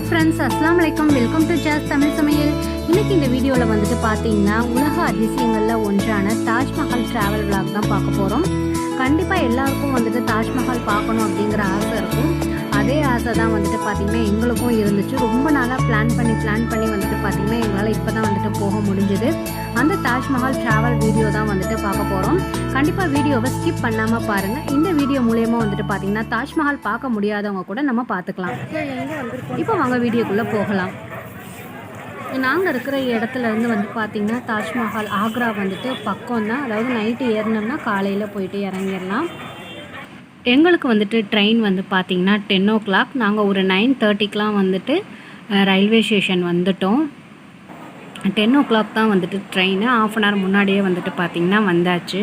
Friends, அஸ்ஸலாமு அலைக்கும். Welcome to ஜாஸ் தமிழ் சமையல். இன்னைக்கு இந்த வீடியோவில் வந்துட்டு பார்த்தீங்கன்னா உலக அதிசயங்களில் ஒன்றான தாஜ்மஹால் ட்ராவல் விளாக் தான் பார்க்க போகிறோம். கண்டிப்பாக எல்லாருக்கும் வந்துட்டு தாஜ்மஹால் பார்க்கணும் அப்படிங்கிற ஆசை இருக்கும். அதே ஆசை தான் வந்துட்டு பார்த்திங்கன்னா எங்களுக்கும் இருந்துச்சு. ரொம்ப நாளாக பிளான் பண்ணி வந்துட்டு பார்த்திங்கன்னா எங்களால் இப்போ தான் வந்துட்டு போக முடிஞ்சுது. அந்த தாஜ்மஹால் ட்ராவல் வீடியோ தான் வந்துட்டு பார்க்க போகிறோம். கண்டிப்பாக வீடியோவை ஸ்கிப் பண்ணாமல் பாருங்கள். இந்த வீடியோ மூலயமா வந்துட்டு பார்த்திங்கன்னா தாஜ்மஹால் பார்க்க முடியாதவங்க கூட நம்ம பார்த்துக்கலாம். இப்போ வாங்க வீடியோக்குள்ளே போகலாம். நாங்கள் இருக்கிற இடத்துல இருந்து வந்து பார்த்திங்கன்னா தாஜ்மஹால் ஆக்ரா வந்துட்டு பக்கம் தான். அதாவது நைட்டு ஏறினோம்னா காலையில் போயிட்டு இறங்கிடலாம். எங்களுக்கு வந்துட்டு ட்ரெயின் வந்து பார்த்திங்கன்னா 10 o'clock. நாங்கள் ஒரு 9:30க்கெலாம் வந்துட்டு ரயில்வே ஸ்டேஷன் வந்துட்டோம். 10 o'clock தான் வந்துட்டு ட்ரெயின். ½ an hour முன்னாடியே வந்துட்டு பார்த்திங்கன்னா வந்தாச்சு.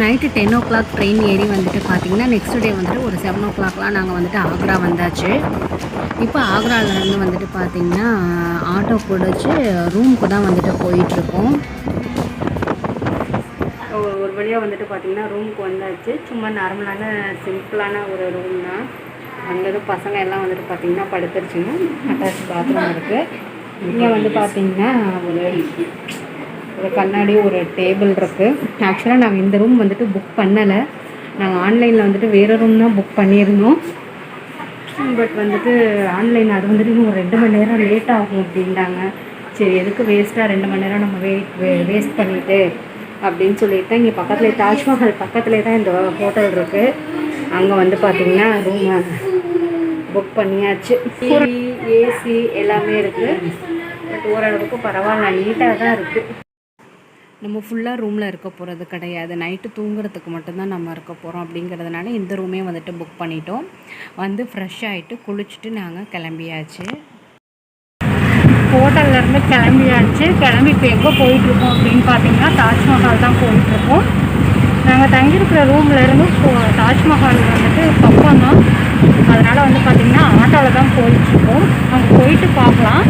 நைட்டு 10 o'clock ட்ரெயின் ஏறி வந்துட்டு பார்த்திங்கன்னா நெக்ஸ்ட் டே வந்துட்டு ஒரு 7 o'clockலாம் நாங்கள் வந்துட்டு ஆக்ரா வந்தாச்சு. இப்போ ஆக்ராவிலேருந்து வந்துட்டு பார்த்திங்கன்னா ஆட்டோ பிடிச்சி ரூமுக்கு தான் வந்துட்டு போயிட்டுருக்கோம். ஒரு வழியாக வந்துட்டு பார்த்திங்கன்னா ரூமுக்கு வந்தாச்சு. சும்மா நார்மலான சிம்பிளான ஒரு ரூம் தான். வந்தது பசங்க எல்லாம் வந்துட்டு பார்த்திங்கன்னா படுத்துருச்சுங்க. அட்டாச் பாத்ரூம் இருக்குது. இங்கே வந்து பார்த்திங்கன்னா ஒரு கண்ணாடி ஒரு டேபிள் இருக்குது. ஆக்சுவலாக நாங்கள் இந்த ரூம் வந்துட்டு புக் பண்ணலை. நாங்கள் ஆன்லைனில் வந்துட்டு வேறு ரூம் தான் புக் பண்ணியிருந்தோம். பட் வந்துட்டு ஆன்லைன் அது வந்துட்டு இன்னும் ஒரு 2 மணி நேரம் லேட் ஆகும் அப்படின்ட்டாங்க. சரி, எதுக்கு வேஸ்ட்டாக 2 மணி நேரம் நம்ம வேஸ்ட் பண்ணிவிட்டு அப்படின்னு சொல்லிட்டு தான் இங்கே பக்கத்துலேயே தாஜ்மஹால் பக்கத்துலேயே தான் இந்த ஹோட்டல் இருக்குது. அங்கே வந்து பார்த்திங்கன்னா ரூமை புக் பண்ணியாச்சு. டிவி, ஏசி எல்லாமே இருக்குது. பட் ஓரளவுக்கு பரவாயில்ல, நீட்டாக தான் இருக்குது. நம்ம ஃபுல்லாக ரூமில் இருக்க போகிறது கிடையாது. நைட்டு தூங்குறதுக்கு மட்டும்தான் நம்ம இருக்க போகிறோம். அப்படிங்கிறதுனால இந்த ரூமே வந்துட்டு புக் பண்ணிட்டோம். வந்து ஃப்ரெஷ் ஆகிட்டு குளிச்சுட்டு நாங்கள் கிளம்பியாச்சு. ஹோட்டல்லேருந்து கிளம்பி இப்போ எங்கே போயிட்டுருக்கோம் அப்படின்னு பார்த்தீங்கன்னா தாஜ்மஹால் தான் போயிட்டுருக்கோம். நாங்கள் தங்கியிருக்கிற ரூம்லேருந்து தாஜ்மஹால் வந்துட்டு பக்கம் தான். அதனால் வந்து பார்த்திங்கன்னா ஆட்டோவில் தான் போயிட்டுருக்கோம். அங்கே போயிட்டு பார்க்கலாம்.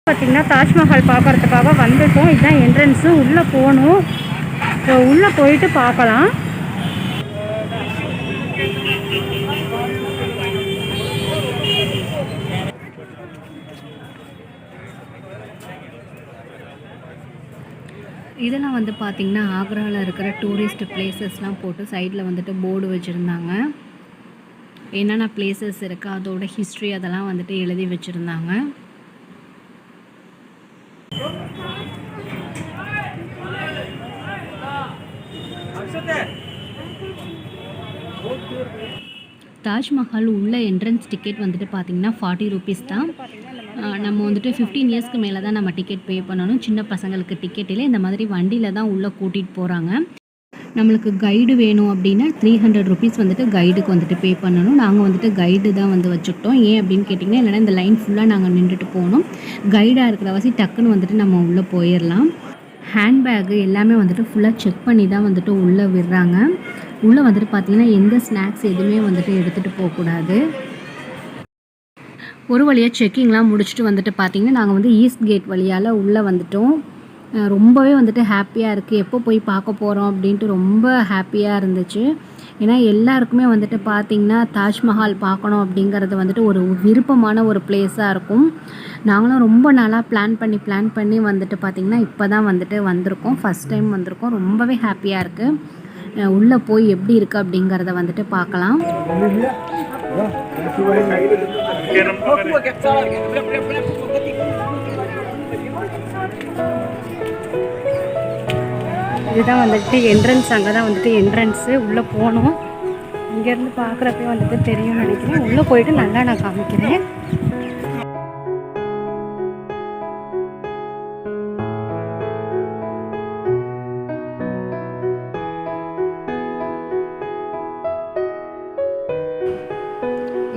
பார்த்திங்கன்னா தாஜ்மஹால் பார்க்குறதுக்காக வந்துட்டோம். இதுதான் என்ட்ரன்ஸு. உள்ளே போகணும். ஸோ உள்ளே போயிட்டு பார்க்கலாம். இதெல்லாம் வந்து பார்த்திங்கன்னா ஆக்ராவில் இருக்கிற டூரிஸ்ட் பிளேசஸ்லாம் போட்டு சைடில் வந்துட்டு போர்டு வச்சுருந்தாங்க. என்னென்ன பிளேசஸ் இருக்குது அதோட ஹிஸ்ட்ரி அதெல்லாம் வந்துட்டு எழுதி வச்சுருந்தாங்க. தாஜ்மஹால் உள்ள என்ட்ரன்ஸ் டிக்கெட் வந்துட்டு பார்த்திங்கன்னா 40 rupees தான். நம்ம வந்துட்டு 15 இயர்ஸ்க்கு மேலே தான் நம்ம டிக்கெட் பே பண்ணணும். சின்ன பசங்களுக்கு டிக்கெட் இல்லை. இந்த மாதிரி வண்டியில் தான் உள்ளே கூட்டிகிட்டு போகிறாங்க. நம்மளுக்கு கைடு வேணும் அப்படின்னா 300 rupees வந்துட்டு கைடுக்கு வந்துட்டு பே பண்ணணும். நாங்கள் வந்துட்டு கைடு தான் வந்து வச்சுக்கிட்டோம். ஏன் அப்படின்னு கேட்டிங்கன்னா, இல்லைனா இந்த லைன் ஃபுல்லாக நாங்கள் நின்றுட்டு போகணும். கைடாக இருக்கிற வாசி டக்குன்னு வந்துட்டு நம்ம உள்ளே போயிடலாம். ஹேண்ட்பேக்கு எல்லாமே வந்துட்டு ஃபுல்லாக செக் பண்ணி தான் வந்துட்டு உள்ளே விடுறாங்க. உள்ளே வந்துட்டு பார்த்திங்கன்னா எந்த ஸ்நாக்ஸ் எதுவுமே வந்துட்டு எடுத்துகிட்டு போகக்கூடாது. ஒரு வழியாக செக்கிங்லாம் முடிச்சுட்டு வந்துட்டு பார்த்திங்கன்னா நாங்கள் வந்து ஈஸ்ட் கேட் வழியால் உள்ளே வந்துட்டோம். ரொம்பவே வந்துட்டு ஹாப்பியாக இருக்குது. எப்போ போய் பார்க்க போகிறோம் அப்படின்ட்டு ரொம்ப ஹாப்பியாக இருந்துச்சு. ஏன்னா எல்லாருக்குமே வந்துட்டு பார்த்திங்கன்னா தாஜ்மஹால் பார்க்கணும் அப்படிங்கிறது வந்துட்டு ஒரு விருப்பமான ஒரு பிளேஸாக இருக்கும். நாங்களும் ரொம்ப நாளாக பிளான் பண்ணி வந்துட்டு பார்த்திங்கன்னா இப்போ தான் வந்துட்டு வந்திருக்கோம். ஃபஸ்ட் டைம் வந்திருக்கோம். ரொம்பவே ஹாப்பியாக இருக்குது. உள்ளே போய் எப்படி இருக்குது அப்படிங்கிறத வந்துட்டு பார்க்கலாம். இதுதான் வந்துட்டு என்ட்ரன்ஸ். அங்கே தான் வந்துட்டு என்ட்ரன்ஸு. உள்ளே போகணும். இங்கேருந்து பார்க்குறப்பே வந்துட்டு தெரியும்னு நினைக்கிறேன். உள்ளே போயிட்டு நல்லா நான் காமிக்கிறேன்.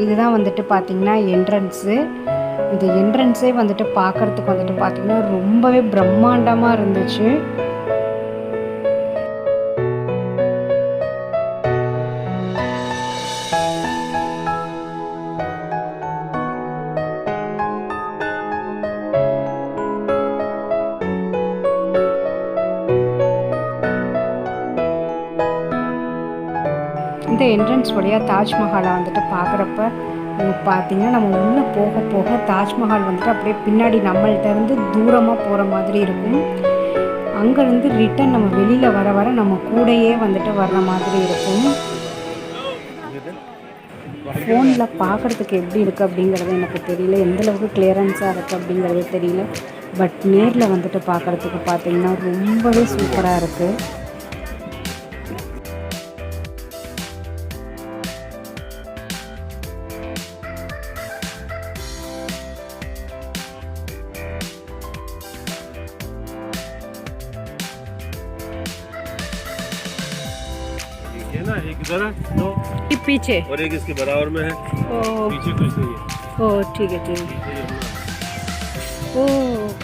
இதுதான் வந்துட்டு பார்த்திங்கன்னா என்ட்ரன்ஸு. இந்த என்ட்ரன்ஸே வந்துட்டு பார்க்குறதுக்கு வந்துட்டு பார்த்திங்கன்னா ரொம்பவே பிரம்மாண்டமாக இருந்துச்சு. இந்த என்ட்ரன்ஸ் வழியாக தாஜ்மஹாலை வந்துட்டு பார்க்குறப்ப பார்த்திங்கன்னா நம்ம உள்ளே போக போக தாஜ்மஹால் வந்துட்டு அப்படியே பின்னாடி நம்மள்கிட்ட இருந்து தூரமாக போகிற மாதிரி இருக்கும். அங்கேருந்து ரிட்டன் நம்ம வெளியில் வர வர நம்ம கூடையே வந்துட்டு வர்ற மாதிரி இருக்கும். ஃபோனில் பார்க்குறதுக்கு எப்படி இருக்குது அப்படிங்கிறது எனக்கு தெரியல, எந்தளவுக்கு கிளியரன்ஸாக இருக்குது அப்படிங்கிறது தெரியல. பட் நேரில் வந்துட்டு பார்க்குறதுக்கு பார்த்திங்கன்னா ரொம்பவே சூப்பராக இருக்குது. ये ना एक इधर है दो पीछे और एक इसके बराबर में है। पीछे कुछ नहीं है। ओ ठीक है ठीक है। ओ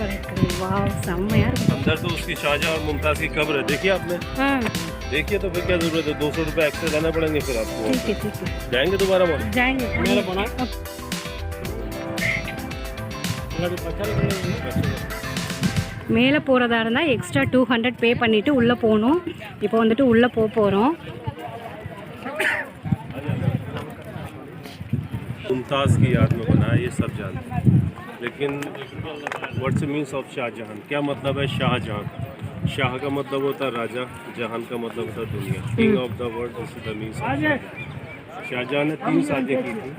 करेक्ट करेक्ट, वाह सामने यार। अंदर तो उसकी शाहजहां और मुमताज़ की कब्र है, देखिए आपने? हाँ देखिए तो फिर क्या जरूरत है, 200 रुपये एक्स्ट्रा देना पड़ेंगे फिर आपको। ठीक है जाएंगे दोबारा वहाँ? जाएंगे। மேலே போகிறதா இருந்தால் எக்ஸ்ட்ரா 200 பே பண்ணிவிட்டு உள்ளே போகணும். இப்போ வந்துட்டு உள்ளே போகிறோம். मुमताज़ की याद में बनाया ये सब जानते हैं, लेकिन what's the means of Shahjahan, क्या मतलब है शाहजहां? शाह का मतलब होता है राजा, जहान का मतलब होता है दुनिया, king of the world, this is the means of Shahjahan ने 3 शादी की थी,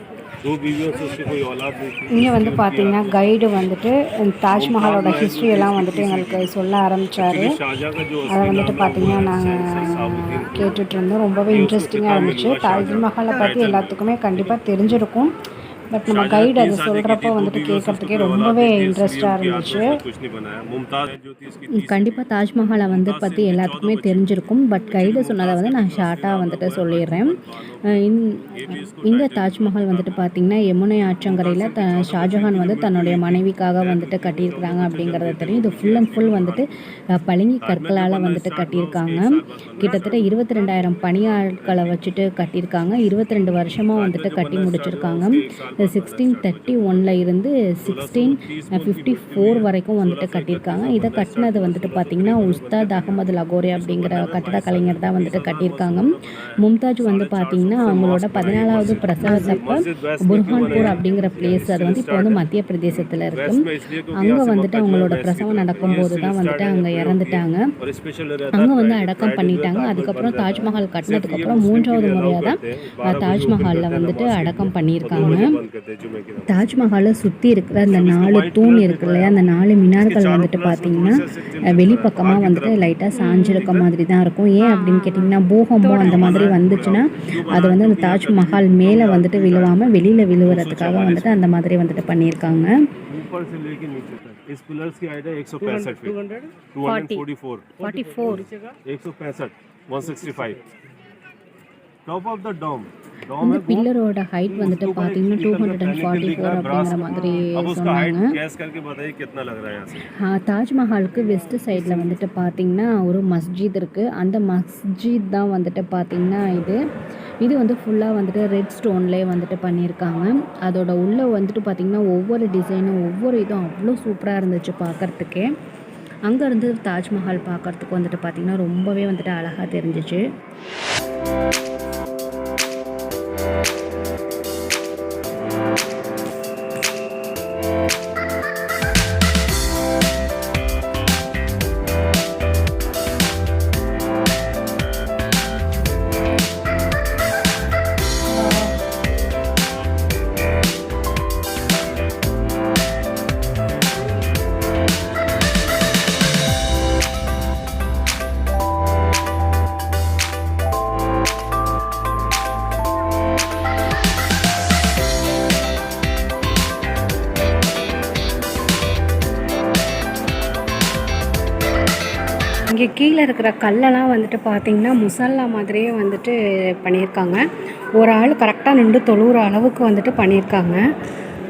2 बीवियों से उसकी कोई औलाद नहीं थी. இங்கே வந்து பார்த்தீங்கன்னா கைடு வந்துட்டு தாஜ்மஹாலோட ஹிஸ்ட்ரி எல்லாம் வந்துட்டு எங்களுக்கு சொல்ல ஆரம்பித்தார். அதை வந்துட்டு பார்த்தீங்கன்னா நாங்கள் கேட்டுட்டு இருந்தோம். ரொம்பவே இன்ட்ரெஸ்டிங்காக இருந்துச்சு. தாஜ்மஹாலை பற்றி எல்லாத்துக்குமே கண்டிப்பாக தெரிஞ்சிருக்கும். பட் நம்ம கைடு அது சொல்கிறப்போ வந்துட்டு கேட்குறதுக்கே ரொம்பவே இன்ட்ரெஸ்டாக இருந்துச்சு. கண்டிப்பாக தாஜ்மஹாலை வந்து பற்றி எல்லாத்துக்குமே தெரிஞ்சிருக்கும். பட் கைடு சொன்னதை வந்து நான் ஷார்ட்டாக வந்துட்டு சொல்லிடுறேன். இந்த தாஜ்மஹால் வந்துட்டு பார்த்திங்கன்னா யமுனை ஆற்றங்கரையில் ஷாஜஹான் வந்து தன்னுடைய மனைவிக்காக வந்துட்டு கட்டியிருக்கிறாங்க அப்படிங்கிறது தெரியும். இது ஃபுல் அண்ட் ஃபுல் வந்துட்டு பளிங்கு கற்களால் வந்துட்டு கட்டியிருக்காங்க. கிட்டத்தட்ட 22,000 பணியாட்களை வச்சுட்டு கட்டியிருக்காங்க. 22 வருஷமாக வந்துட்டு கட்டி முடிச்சிருக்காங்க. 1631 இருந்து 1654 வரைக்கும் வந்துட்டு கட்டியிருக்காங்க. இதை கட்டினது வந்துட்டு பார்த்திங்கன்னா உஸ்தாத் அகமது லகோரி அப்படிங்கிற கட்டட கலைஞர் தான் வந்துட்டு கட்டியிருக்காங்க. மும்தாஜ் வந்து பார்த்திங்கன்னா அவங்களோட 14வது பிரசவத்தப்போ புர்ஹான்பூர் அப்படிங்கிற பிளேஸ், அது வந்து இப்போ வந்து மத்திய பிரதேசத்தில் இருக்குது. அங்கே வந்துட்டு அவங்களோட பிரசவம் நடக்கும்போது தான் வந்துட்டு அங்கே இறந்துட்டாங்க. அங்கே வந்து அடக்கம் பண்ணிட்டாங்க. அதுக்கப்புறம் தாஜ்மஹால் கட்டினதுக்கப்புறம் 3வது முறையாக தான் தாஜ்மஹாலில் வந்துட்டு அடக்கம் பண்ணியிருக்காங்க. தாஜ்மஹாலை சுற்றி இருக்கிற அந்த 4 தூண் இருக்கு இல்லையா, அந்த 4 மினார்கள் வந்துட்டு பார்த்திங்கன்னா வெளிப்பக்கமாக வந்துட்டு லைட்டாக சாஞ்சிருக்க மாதிரி தான் இருக்கும். ஏன் அப்படின்னு கேட்டிங்கன்னா பூகம்பம் அந்த மாதிரி வந்துச்சுன்னா அது வந்து அந்த தாஜ்மஹால் மேலே வந்துட்டு விழுவாமல் வெளியில் விழுவுறதுக்காக வந்துட்டு அந்த மாதிரி வந்துட்டு பண்ணியிருக்காங்க. इस पिलर्स की हाइट है 165 फीट, 244, 165, 165. टॉप ऑफ द डोम, இந்த பில்லரோட ஹைட் வந்துட்டு பார்த்தீங்கன்னா 244 அப்படிங்கிற மாதிரி சொன்னாங்க. தாஜ்மஹாலுக்கு வெஸ்ட் சைடில் வந்துட்டு பார்த்தீங்கன்னா ஒரு மஸ்ஜித் இருக்குது. அந்த மஸ்ஜித் தான் வந்துட்டு பார்த்திங்கன்னா இது வந்து ஃபுல்லாக வந்துட்டு ரெட் ஸ்டோன்லேயே வந்துட்டு பண்ணியிருக்காங்க. அதோட உள்ளே வந்துட்டு பார்த்திங்கன்னா ஒவ்வொரு டிசைனும் ஒவ்வொரு இதுவும் அவ்வளோ சூப்பராக இருந்துச்சு பார்க்குறதுக்கே. அங்கேருந்து தாஜ்மஹால் பார்க்குறதுக்கு வந்துட்டு பார்த்திங்கன்னா ரொம்பவே வந்துட்டு அழகாக தெரிஞ்சிச்சு. இங்கே கீழே இருக்கிற கல்லெல்லாம் வந்துட்டு பார்த்திங்கன்னா முசல்லா மாதிரியே வந்துட்டு பண்ணியிருக்காங்க. ஒரு ஆள் கரெக்டாக நின்று தொழுகிற அளவுக்கு வந்துட்டு பண்ணியிருக்காங்க.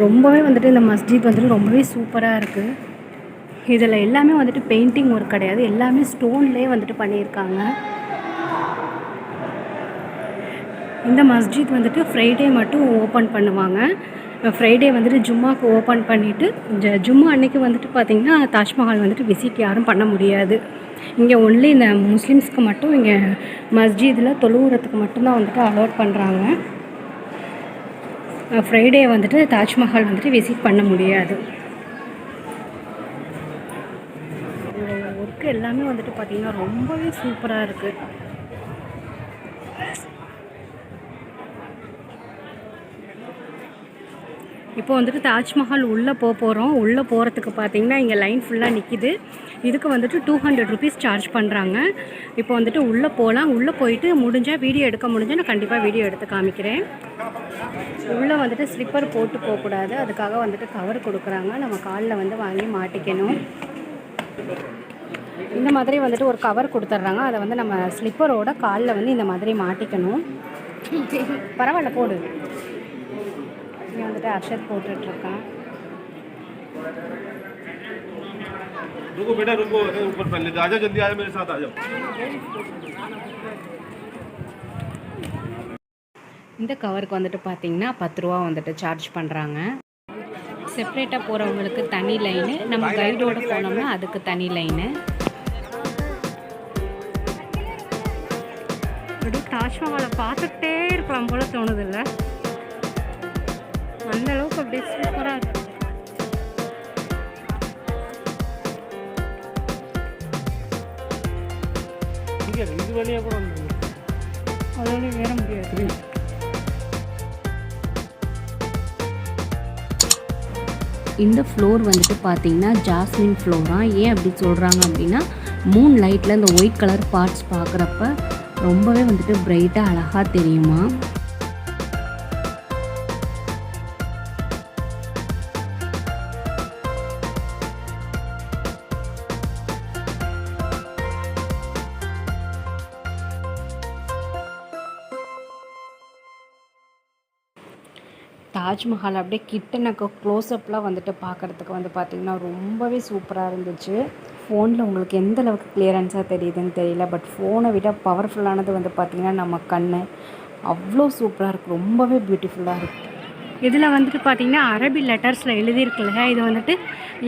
ரொம்பவே வந்துட்டு இந்த மஸ்ஜித் வந்துட்டு ரொம்பவே சூப்பராக இருக்குது. இதில் எல்லாமே வந்துட்டு பெயிண்டிங் ஒர்க் கிடையாது, எல்லாமே ஸ்டோன்லேயே வந்துட்டு பண்ணியிருக்காங்க. இந்த மஸ்ஜித் வந்துட்டு ஃப்ரைடே மட்டும் ஓப்பன் பண்ணுவாங்க. ஃப்ரைடே வந்துட்டு ஜும்மாவுக்கு ஓப்பன் பண்ணிவிட்டு ஜும்மா அன்னைக்கு வந்துட்டு பார்த்திங்கன்னா தாஜ்மஹால் வந்துட்டு விசிட் யாரும் பண்ண முடியாது. இங்கே ஒன்லி இந்த முஸ்லீம்ஸ்க்கு மட்டும் இங்கே மஸ்ஜிதில் தொழுவுறதுக்கு மட்டும்தான் வந்துட்டு அலோட் பண்ணுறாங்க. ஃப்ரைடே வந்துட்டு தாஜ்மஹால் வந்துட்டு விசிட் பண்ண முடியாது. ஒர்க்கு எல்லாமே வந்துட்டு பார்த்திங்கன்னா ரொம்பவே சூப்பராக இருக்குது. இப்போ வந்துட்டு தாஜ்மஹால் உள்ளே போகிறோம். உள்ளே போகிறதுக்கு பார்த்திங்கன்னா இங்கே லைன் ஃபுல்லாக நிற்கிது. இதுக்கு வந்துட்டு 200 ருபீஸ் சார்ஜ் பண்ணுறாங்க. இப்போ வந்துட்டு உள்ளே போகலாம். உள்ளே போயிட்டு முடிஞ்சால் வீடியோ எடுக்க முடிஞ்சால் நான் கண்டிப்பாக வீடியோ எடுத்து காமிக்கிறேன். உள்ளே வந்துட்டு ஸ்லிப்பர் போட்டு போகக்கூடாது, அதுக்காக வந்துட்டு கவர் கொடுக்குறாங்க. நம்ம காலில் வந்து வாங்கி மாட்டிக்கணும். இந்த மாதிரி வந்துட்டு ஒரு கவர் கொடுத்துட்றாங்க. அதை வந்து நம்ம ஸ்லிப்பரோட காலில் வந்து இந்த மாதிரி மாட்டிக்கணும். பரவாயில்ல போடு. இங்கே வந்துட்டு அர்ஷத் போட்டுட்ருக்கான். रुको बेटा रुको, ऊपर पहले आ जाओ, जल्दी आ जाओ, मेरे साथ आ जाओ. இந்த கவருக்கு வந்துட்டு பார்த்திங்கன்னா 10 ரூபா வந்துட்டு சார்ஜ் பண்ணுறாங்க. செப்ரேட்டாக போகிறவங்களுக்கு தனி லைனு, நம்ம கைடோடு போனோம்னா அதுக்கு தனி லைனு. அப்படி தாஜ்மஹாலை பார்த்துக்கிட்டே இருக்கலாம் போல தோணுதில்ல, அந்த அளவுக்கு அப்படியே சூப்பராக இருக்கு. அதோட வேற முடியாது. இந்த ஃப்ளோர் வந்துட்டு பார்த்தீங்கன்னா ஜாஸ்மின் ஃப்ளோராக. ஏன் அப்படி சொல்கிறாங்க அப்படின்னா மூன் லைட்டில் இந்த ஒயிட் கலர் பார்ட்ஸ் பார்க்குறப்ப ரொம்பவே வந்துட்டு பிரைட்டாக அழகாக தெரியுமா. தாஜ்மஹால் அப்படியே கிட்டனக்கு க்ளோஸ்அப்லாம் வந்துட்டு பார்க்குறதுக்கு வந்து பார்த்திங்கன்னா ரொம்பவே சூப்பராக இருந்துச்சு. ஃபோனில் உங்களுக்கு எந்த அளவுக்கு கிளியரன்ஸாக தெரியுதுன்னு தெரியல, பட் ஃபோனை விட பவர்ஃபுல்லானது வந்து பார்த்திங்கன்னா நம்ம கண். அவ்வளோ சூப்பராக இருக்குது, ரொம்பவே பியூட்டிஃபுல்லாக இருக்குது. இதில் வந்துட்டு பார்த்திங்கன்னா அரபி லெட்டர்ஸில் எழுதியிருக்குல்ல, இது வந்துட்டு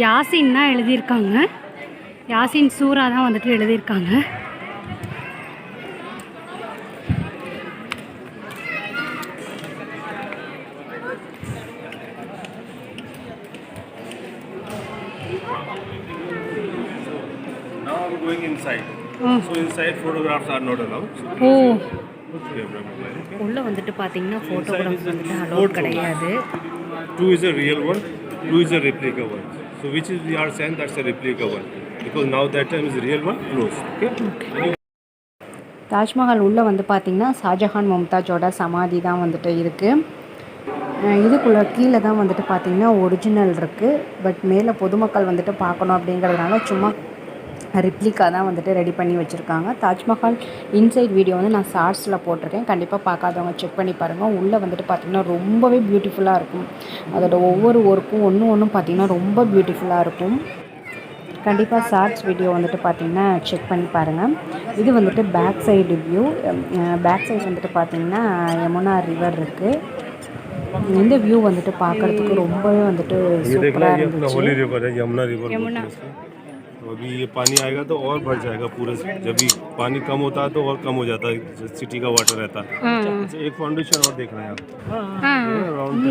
யாசின் தான் எழுதியிருக்காங்க. யாசின் சூரா தான் வந்துட்டு எழுதியிருக்காங்க. Now we are going inside. So inside photographs are not allowed. உள்ள வந்துட்டு பார்த்தீங்கன்னா ஃபோட்டோகிராஃப் வந்துட்டு அலோட் கிடையாது. Two is a real one, two is a replica one. So which is we are saying that's a replica one because now that time is real one closed. Okay. Taj Mahal உள்ளே வந்து பார்த்திங்கன்னா ஷாஜஹான் மும்தாஜோட சமாதி தான் வந்துட்டு இருக்குது. இதுக்குள்ளே கீழே தான் வந்துட்டு பார்த்திங்கன்னா ஒரிஜினல் இருக்குது. பட் மேலே பொதுமக்கள் வந்துட்டு பார்க்கணும் அப்படிங்கிறதுனால சும்மா ரிப்ளிகா தான் வந்துட்டு ரெடி பண்ணி வச்சுருக்காங்க. தாஜ்மஹால் இன்சைட் வீடியோ வந்து நான் ஷார்ட்ஸில் போட்டிருக்கேன், கண்டிப்பாக பார்க்காதவங்க செக் பண்ணி பாருங்கள். உள்ளே வந்துட்டு பார்த்திங்கன்னா ரொம்பவே பியூட்டிஃபுல்லாக இருக்கும். அதோட ஒவ்வொரு ஒர்க்கும் ஒன்றும் பார்த்திங்கன்னா ரொம்ப பியூட்டிஃபுல்லாக இருக்கும். கண்டிப்பாக ஷார்ட்ஸ் வீடியோ வந்துட்டு பார்த்திங்கன்னா செக் பண்ணி பாருங்கள். இது வந்துட்டு back side view. Back side வந்துட்டு பார்த்திங்கன்னா யமுனா ரிவர் இருக்குது. இந்த வியூ வந்துட்டு பார்க்குறதுக்கு ரொம்பவே வந்துட்டு சூப்பராக இருந்துச்சு. யமுனா तो अभी ये पानी आएगा तो और बढ़ जाएगा पूरे. जब भी पानी कम होता है तो और कम हो जाता है, सिटी का वाटर रहता है. एक फाउंडेशन और देखना है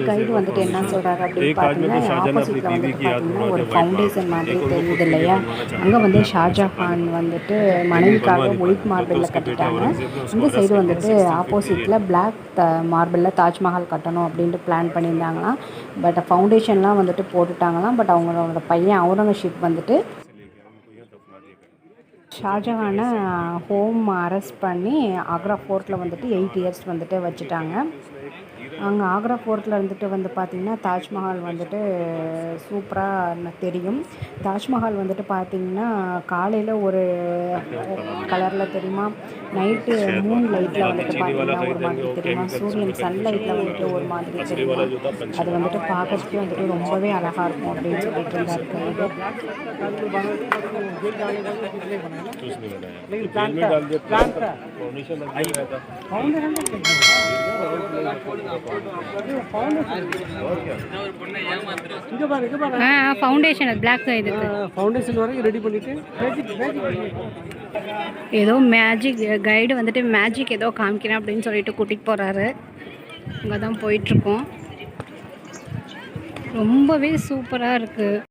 கைடு வந்துட்டு என்ன சொல்கிறாங்க அப்படின்னு பார்த்தீங்கன்னா ஆப்போசிட்டில் வந்துட்டு பார்த்தீங்கன்னா ஒரு ஃபவுண்டேஷன் மாதிரி தெரியுது இல்லையா, அங்கே வந்து ஷாஜஹான் வந்துட்டு மனைவிக்காக ஒயிட் மார்பிளில் கட்டிட்டாங்க. இந்த சைடு வந்துட்டு ஆப்போசிட்டில் பிளாக் மார்பிளில் தாஜ்மஹால் கட்டணும் அப்படின்ட்டு பிளான் பண்ணியிருந்தாங்களாம். பட் ஃபவுண்டேஷன்லாம் வந்துட்டு போட்டுட்டாங்களாம். பட் அவங்களோட பையன் அவுரங்கசீப் வந்துட்டு ஷாஜஹானை ஹோம் அரெஸ்ட் பண்ணி ஆக்ரா ஃபோர்ட்டில் வந்துட்டு 8 இயர்ஸ் வந்துட்டு வச்சுட்டாங்க. அங்கே ஆக்ரா ஃபோர்ட்டில் இருந்துட்டு வந்து பார்த்திங்கன்னா தாஜ்மஹால் வந்துட்டு சூப்பராக தெரியும். தாஜ்மஹால் வந்துட்டு பார்த்திங்கன்னா காலையில் ஒரு கலரில் தெரியுமா, நைட்டு மூன் லைட்டில் வந்துட்டு பார்த்திங்கன்னா ஒரு மாதிரி தெரியுமா, சூரியன் சன்லைட்டில் வந்துட்டு ஒரு மாதிரி தெரியுமா, அது வந்துட்டு பார்க்கறதுக்கே வந்துட்டு ரொம்பவே அழகாக இருக்கும் அப்படின்னு சொல்லிட்டு இருந்தாரு. ஃபவுண்டேஷன் பிளாக் இதுக்கு ஃபவுண்டேஷன் வரைக்கும் ரெடி பண்ணிட்டு ஏதோ மேஜிக் கைடு வந்துட்டு மேஜிக் ஏதோ காமிக்கிறேன் அப்படின்னு சொல்லிட்டு கூட்டிகிட்டு போகிறாரு. அங்கே தான் போயிட்டுருக்கோம். ரொம்பவே சூப்பராக இருக்குது.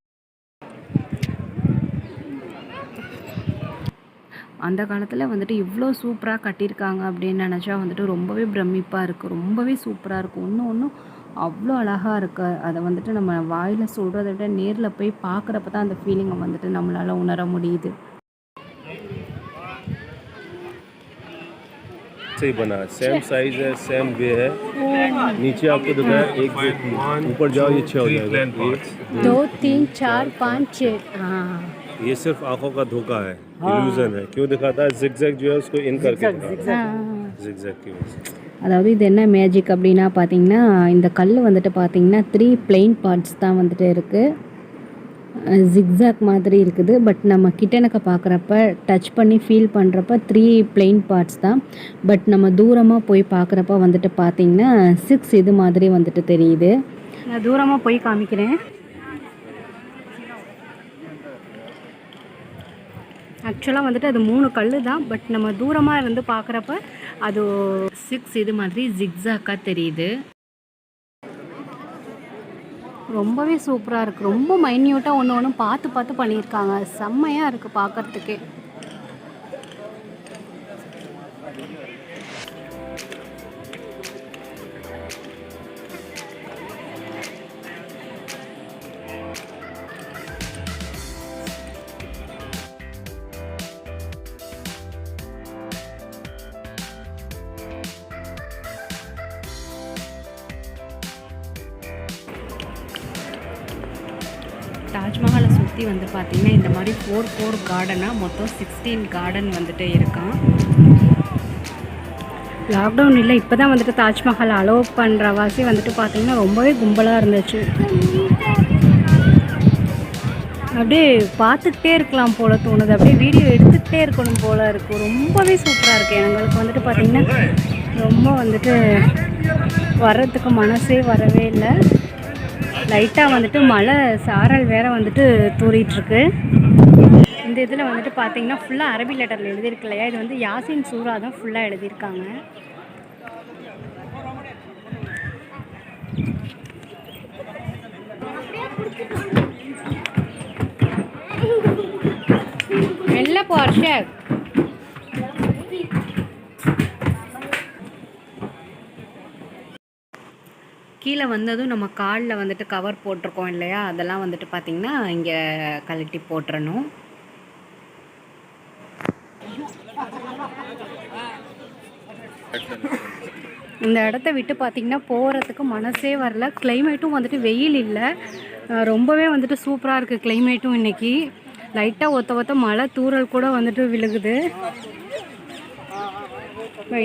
அந்த காலத்தில் வந்துட்டு இவ்வளோ சூப்பராக கட்டியிருக்காங்க அப்படின்னு நினச்சா வந்துட்டு ரொம்பவே பிரமிப்பாக இருக்குது. ரொம்பவே சூப்பராக இருக்கும். ஒன்றும் அவ்வளோ அழகாக இருக்குது. அதை வந்துட்டு நம்ம வாயில் சொல்கிறத விட நேரில் போய் பார்க்குறப்ப தான் அந்த ஃபீலிங்கை வந்துட்டு நம்மளால் உணர முடியுது. से ही बना है, सेम साइज है, सेम वे है. नीचे आपको दिखा है एक ऊपर जाओ ये 6 हो जाएगा. 2 3 4 5 6. हाँ, ये सिर्फ आंखों का धोखा है, इल्यूजन है. क्यों दिखाता है? जिगजैग जो है उसको इन करके दिखाता है, जिगजैग की वजह से. அதாவது இது என்ன மேஜிக் அப்படின்னா பார்த்தீங்கன்னா, இந்த கல் வந்துட்டு பார்த்தீங்கன்னா 3 பிளெயின் பார்ட்ஸ் தான் வந்துட்டு இருக்குது. ஜிக்ஸாக் மாதிரி இருக்குது. பட் நம்ம கிட்டனக்க பார்க்குறப்ப டச் பண்ணி ஃபீல் பண்ணுறப்ப 3 பிளெயின் பார்ட்ஸ் தான். பட் நம்ம தூரமாக போய் பார்க்குறப்ப வந்துட்டு பார்த்திங்கன்னா 6 இது மாதிரி வந்துட்டு தெரியுது. நான் தூரமாக போய் காமிக்கிறேன். ஆக்சுவலாக வந்துட்டு அது 3 கல் தான். பட் நம்ம தூரமாக இருந்து பார்க்குறப்ப அது 6 இது மாதிரி ஜிக்ஸாக்காக தெரியுது. ரொம்பவே சூப்பராக இருக்குது. ரொம்ப மைன்யூட்டாக ஒன்று பார்த்து பண்ணியிருக்காங்க. செம்மையாக இருக்குது பார்க்குறதுக்கே. தாஜ்மஹாலை சுற்றி வந்து பார்த்திங்கன்னா இந்த மாதிரி 4 கார்டனாக மொத்தம் 16 கார்டன் வந்துட்டு இருக்கான். லாக்டவுன் இல்லை, இப்போ தான் வந்துட்டு தாஜ்மஹால் அலோவ் பண்ணுற வாசி வந்துட்டு பார்த்திங்கன்னா ரொம்பவே கும்பலாக இருந்துச்சு. அப்படியே பார்த்துக்கிட்டே இருக்கலாம் போல் தோணுது. அப்படியே வீடியோ எடுத்துக்கிட்டே இருக்கணும் போல் இருக்கும். ரொம்பவே சூப்பராக இருக்குது. எங்களுக்கு வந்துட்டு பார்த்திங்கன்னா ரொம்ப வந்துட்டு வர்றதுக்கு மனசே வரவே இல்லை. லைட்டாக வந்துட்டு மழை சாரல் வேறு வந்துட்டு தூரிகிட்ருக்கு. இந்த இதில் வந்துட்டு பார்த்தீங்கன்னா ஃபுல்லாக அரபி லெட்டரில் எழுதியிருக்கு இல்லையா, இது வந்து யாசின் சூரா தான் ஃபுல்லாக எழுதியிருக்காங்க. மெல்ல போ அர்ஷத். கீழே வந்ததும் நம்ம காலில் வந்துட்டு கவர் போட்டிருக்கோம் இல்லையா, அதெல்லாம் வந்துட்டு பார்த்திங்கன்னா இங்கே கழட்டி போட்டுறணும். இந்த இடத்த விட்டு பார்த்திங்கன்னா போகிறதுக்கு மனசே வரல. கிளைமேட்டும் வந்துட்டு வெயில் இல்லை, ரொம்பவே வந்துட்டு சூப்பராக இருக்குது கிளைமேட்டும். இன்றைக்கி லைட்டாக ஒத்த மழை தூறல் கூட வந்துட்டு விழுகுது.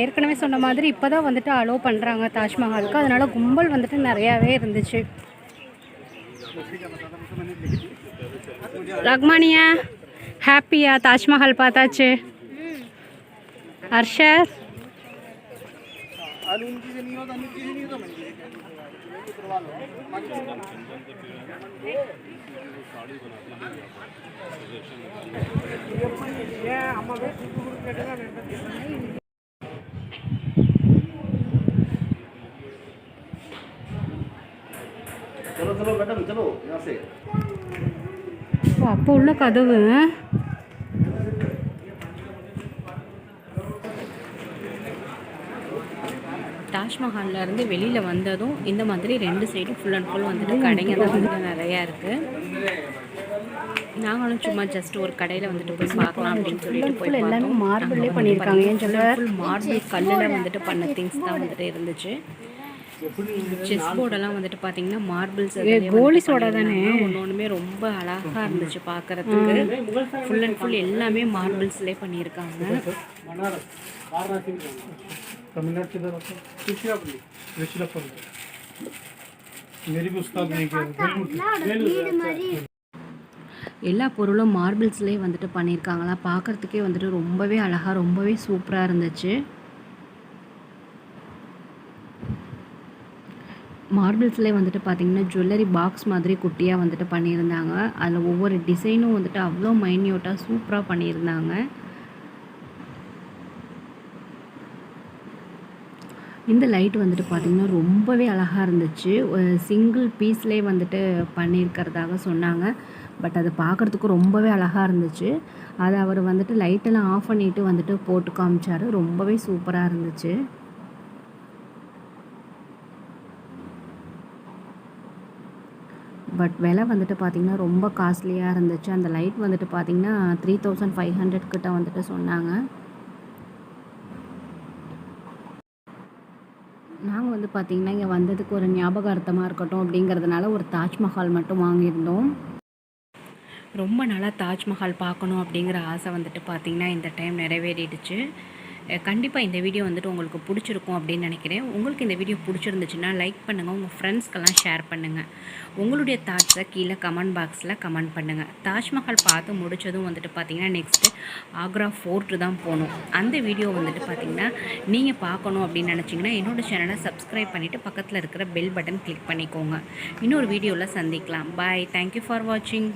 ஏற்கனவே சொன்ன மாதிரி இப்போ தான் வந்துட்டு அலோவ் பண்ணுறாங்க தாஜ்மஹாலுக்கு. அதனால் கும்பல் வந்துட்டு நிறையாவே இருந்துச்சு. ரஹ்மானியா ஹாப்பியா? தாஜ்மஹால் பார்த்தாச்சு. ஹர்ஷர் அப்போ உள்ள கதவு. தாஜ்மஹாலில் இருந்து வெளியில் வந்ததும் இந்த மாதிரி 2 சைடும் ஃபுல் அண்ட் ஃபுல் வந்துட்டு கடைங்க தான் வந்துட்டு நிறையா இருக்குது. நாங்களும் சும்மா ஜஸ்ட் ஒரு கடையில் வந்துட்டு போய் பார்க்கலாம் அப்படின்னு சொல்லிட்டு போய் எல்லாமே மார்பிள்லேயே பண்ணியிருக்காங்க. ஏன் சொல்ல ஃபுல் மார்பிள் கல்லில் வந்துட்டு பண்ண திங்ஸ் தான் வந்துட்டு இருந்துச்சு. செஸ் போர்டெல்லாம் வந்துட்டு பார்த்தீங்கன்னா மார்பிள்ஸ் கோலி சோடா தானே ஒன்றுமே ரொம்ப அழகாக இருந்துச்சு பார்க்குறதுக்கு. ஃபுல் அண்ட் ஃபுல் எல்லாமே மார்பிள்ஸ்லேயே பண்ணியிருக்காங்க. எல்லா பொருளும் மார்பிள்ஸ்லேயே வந்துட்டு பண்ணியிருக்காங்களா, பார்க்குறதுக்கே வந்துட்டு ரொம்பவே அழகாக ரொம்பவே சூப்பராக இருந்துச்சு. மார்பிள்ஸ்லேயே வந்துட்டு பார்த்திங்கன்னா ஜுவல்லரி பாக்ஸ் மாதிரி குட்டியாக வந்துட்டு பண்ணியிருந்தாங்க. அதில் ஒவ்வொரு டிசைனும் வந்துட்டு அவ்வளோ மைன்யூட்டாக சூப்பராக பண்ணியிருந்தாங்க. இந்த லைட் வந்துட்டு பார்த்திங்கன்னா ரொம்பவே அழகாக இருந்துச்சு. சிங்கிள் பீஸ்லேயே வந்துட்டு பண்ணியிருக்கிறதாக சொன்னாங்க. பட் அது பார்க்குறதுக்கு ரொம்பவே அழகாக இருந்துச்சு. அதை அவர் வந்துட்டு லைட்டெல்லாம் ஆஃப் பண்ணிவிட்டு வந்துட்டு போட்டு காமிச்சார். ரொம்பவே சூப்பராக இருந்துச்சு. பட் விலை வந்துட்டு பார்த்திங்கன்னா ரொம்ப காஸ்ட்லியாக இருந்துச்சு. அந்த லைட் வந்துட்டு பார்த்திங்கன்னா 3500 கிட்ட வந்துட்டு சொன்னாங்க. நாங்கள் வந்து பார்த்திங்கன்னா இங்கே வந்ததுக்கு ஒரு ஞாபகார்த்தமாக இருக்கட்டும் அப்படிங்கிறதுனால ஒரு தாஜ்மஹால் மட்டும் வாங்கியிருந்தோம். ரொம்ப நாளாக தாஜ்மஹால் பார்க்கணும் அப்படிங்கிற ஆசை வந்துட்டு பார்த்திங்கன்னா இந்த டைம் நிறைவேறிடுச்சு. கண்டிப்பாக இந்த வீடியோ வந்துட்டு உங்களுக்கு பிடிச்சிருக்கும் அப்படின்னு நினைக்கிறேன். உங்களுக்கு இந்த வீடியோ பிடிச்சிருந்துச்சுன்னா லைக் பண்ணுங்கள், உங்கள் ஃப்ரெண்ட்ஸ்க்கெல்லாம் ஷேர் பண்ணுங்கள். உங்களுடைய தாட்ஸை கீழே கமெண்ட் பாக்ஸில் கமெண்ட் பண்ணுங்கள். தாஜ்மஹால் பார்த்து முடித்ததும் வந்துட்டு பார்த்திங்கன்னா நெக்ஸ்ட்டு ஆக்ரா ஃபோர்ட்டு தான் போகணும். அந்த வீடியோ வந்துட்டு பார்த்திங்கன்னா நீங்கள் பார்க்கணும் அப்படின்னு நினச்சிங்கன்னா என்னோடய சேனலை சப்ஸ்கிரைப் பண்ணிவிட்டு பக்கத்தில் இருக்கிற பெல் பட்டன் கிளிக் பண்ணிக்கோங்க. இன்னொரு வீடியோவில் சந்திக்கலாம். பாய். தேங்க்யூ ஃபார் வாட்சிங்.